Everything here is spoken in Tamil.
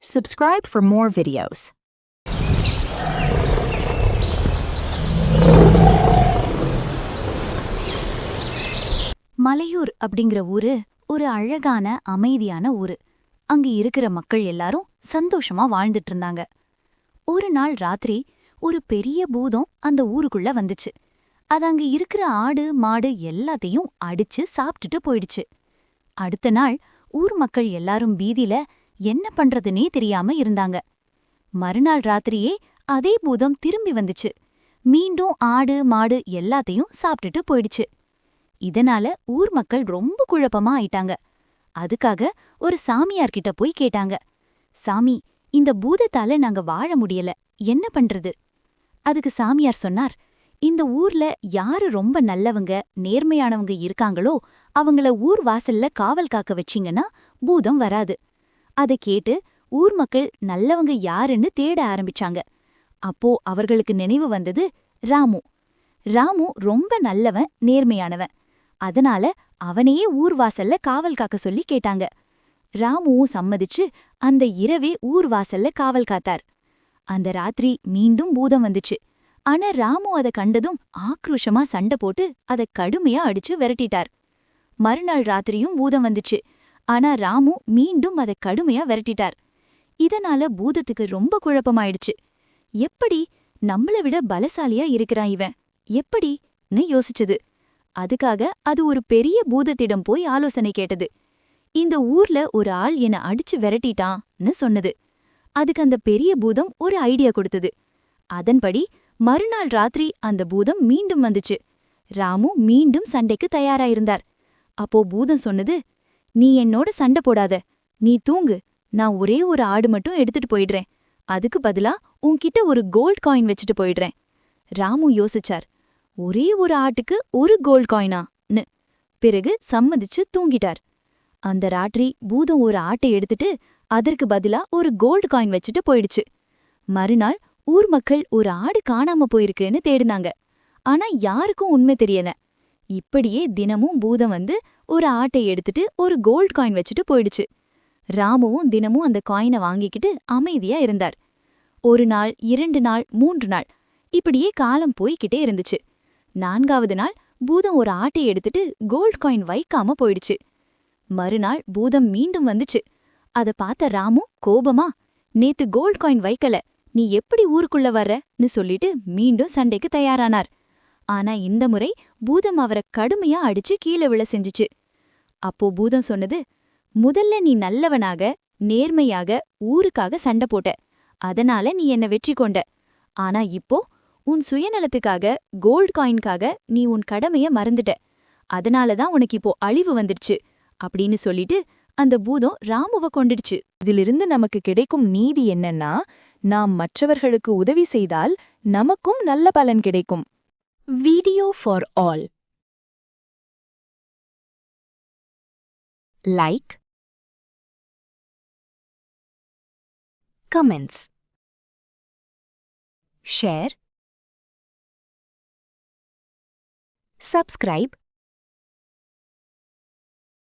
Subscribe for more videos. Malaiyur அப்படிங்கிற ஊரு ஒரு அழகான அமைதியான ஊரு. அங்க இருக்கிற மக்கள் எல்லாரும் சந்தோஷமா வாழ்ந்துட்டு இருந்தாங்க. ஒரு நாள் ராத்திரி ஒரு பெரிய பூதம் அந்த ஊருக்குள்ள வந்துச்சு. அது அங்க இருக்கிற ஆடு மாடு எல்லாத்தையும் அடிச்சு சாப்பிட்டுட்டு போயிடுச்சு. அடுத்த நாள் ஊர் மக்கள் எல்லாரும் பீதியில என்ன பண்றதுனே தெரியாம இருந்தாங்க. மறுநாள் ராத்திரியே அதே பூதம் திரும்பி வந்துச்சு. மீண்டும் ஆடு மாடு எல்லாத்தையும் சாப்பிட்டுட்டு போயிடுச்சு. இதனால ஊர் மக்கள் ரொம்ப குழப்பமா ஆயிட்டாங்க. அதுக்காக ஒரு சாமியார்கிட்ட போய் கேட்டாங்க, சாமி, இந்த பூதத்தால நாங்க வாழ முடியல, என்ன பண்றது? அதுக்கு சாமியார் சொன்னார், இந்த ஊர்ல யாரு ரொம்ப நல்லவங்க நேர்மையானவங்க இருக்காங்களோ அவங்கள ஊர் வாசல்ல காவல் காக்க வச்சீங்கன்னா பூதம் வராது. அதை கேட்டு ஊர் மக்கள் நல்லவங்க யாருன்னு தேட ஆரம்பிச்சாங்க. அப்போ அவர்களுக்கு நினைவு வந்தது ராமு. ராமு ரொம்ப நல்லவன், நேர்மையானவன். அதனால அவனையே ஊர் வாசல்ல காவல் காக்க சொல்லி கேட்டாங்க. ராமுவும் சம்மதிச்சு அந்த இரவே ஊர் வாசல்ல காவல் காத்தார். அந்த ராத்திரி மீண்டும் பூதம் வந்துச்சு. ஆனா ராமு அதை கண்டதும் ஆக்ரோஷமா சண்டை போட்டு அதை கடுமையா அடிச்சு விரட்டிட்டார். மறுநாள் ராத்திரியும் பூதம் வந்துச்சு. ஆனா ராமு மீண்டும் அதை கடுமையா விரட்டிட்டார். இதனால பூதத்துக்கு ரொம்ப குழப்பமாயிடுச்சு. எப்படி நம்மள விட பலசாலியா இருக்கிறான் இவன், எப்படின்னு யோசிச்சது. அதுக்காக அது ஒரு பெரிய பூதத்திடம் போய் ஆலோசனை கேட்டது. இந்த ஊர்ல ஒரு ஆள் என்னை அடிச்சு விரட்டிட்டான்னு சொன்னது. அதுக்கு அந்த பெரிய பூதம் ஒரு ஐடியா கொடுத்தது. அதன்படி மறுநாள் ராத்திரி அந்த பூதம் மீண்டும் வந்துச்சு. ராமு மீண்டும் சண்டைக்கு தயாராயிருந்தார். அப்போ பூதம் சொன்னது, நீ என்னோட சண்டை போடாத, நீ தூங்கு, நான் ஒரே ஒரு ஆடு மட்டும் எடுத்துட்டு போயிடுறேன். அதுக்கு பதிலா உன்கிட்ட ஒரு கோல்ட் காயின் வச்சுட்டு போயிடுறேன். ராமு யோசிச்சார், ஒரே ஒரு ஆட்டுக்கு ஒரு கோல்ட் காயினான்னு. பிறகு சம்மதிச்சு தூங்கிட்டார். அந்த ராத்திரி பூதம் ஒரு ஆட்டை எடுத்துட்டு அதற்கு பதிலா ஒரு கோல்ட் காயின் வச்சுட்டு போயிடுச்சு. மறுநாள் ஊர் மக்கள் ஒரு ஆடு காணாம போயிருக்குன்னு தேடினாங்க. ஆனா யாருக்கும் உண்மை தெரியல. இப்படியே தினமும் பூதம் வந்து ஒரு ஆட்டை எடுத்துட்டு ஒரு கோல்ட் காயின் வச்சுட்டு போயிடுச்சு. ராமுவும் தினமும் அந்த காயினை வாங்கிக்கிட்டு அமைதியா இருந்தார். ஒரு நாள், 2 நாள், 3 நாள் இப்படியே காலம் போய்கிட்டே இருந்துச்சு. 4வது நாள் பூதம் ஒரு ஆட்டை எடுத்துட்டு கோல்ட் காயின் வைக்காம போயிடுச்சு. மறுநாள் பூதம் மீண்டும் வந்துச்சு. அத பார்த்த ராமு கோபமா, நேத்து கோல்ட் காயின் வைக்கல, நீ எப்படி ஊருக்குள்ள வர்றன்னு சொல்லிட்டு மீண்டும் சண்டைக்கு தயாரானார். ஆனா இந்த முறை பூதம் அவரை கடுமையா அடிச்சு கீழே விழ செஞ்சுச்சு. அப்போ பூதம் சொன்னது, முதல்ல நீ நல்லவனாக நேர்மையாக ஊருக்காக சண்டை போட்ட, அதனால நீ என்ன வெற்றி கொண்ட. ஆனா இப்போ உன் சுயநலத்துக்காக கோல்ட் காயின்காக நீ உன் கடமைய மறந்துட்ட, அதனாலதான் உனக்கு இப்போ அழிவு வந்துடுச்சு அப்படின்னு சொல்லிட்டு அந்த பூதம் ராமுவ கொண்டுடுச்சு. இதிலிருந்து நமக்கு கிடைக்கும் நீதி என்னன்னா, நாம் மற்றவர்களுக்கு உதவி செய்தால் நமக்கும் நல்ல பலன் கிடைக்கும். Video for all. Like, comments, share, subscribe